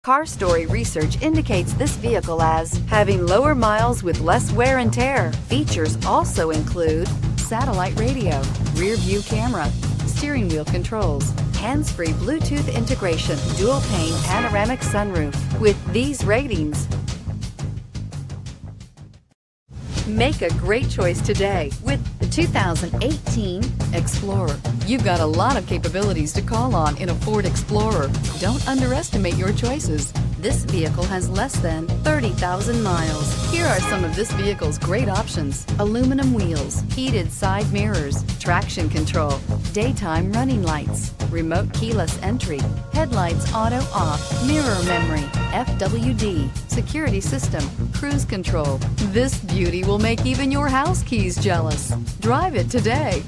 Car Story research indicates this vehicle as having lower miles with less wear and tear. Features also include satellite radio, rear view camera, steering wheel controls, hands-free Bluetooth integration, dual-pane panoramic sunroof. With these ratings, make a great choice today with the 2018 Explorer. You've got a lot of capabilities to call on in a Ford Explorer. Don't underestimate your choices. This vehicle has less than 30,000 miles. Here are some of this vehicle's great options: aluminum wheels, heated side mirrors, traction control, daytime running lights, remote keyless entry, headlights auto off, mirror memory, FWD, security system, cruise control. This beauty will make even your house keys jealous. Drive it today.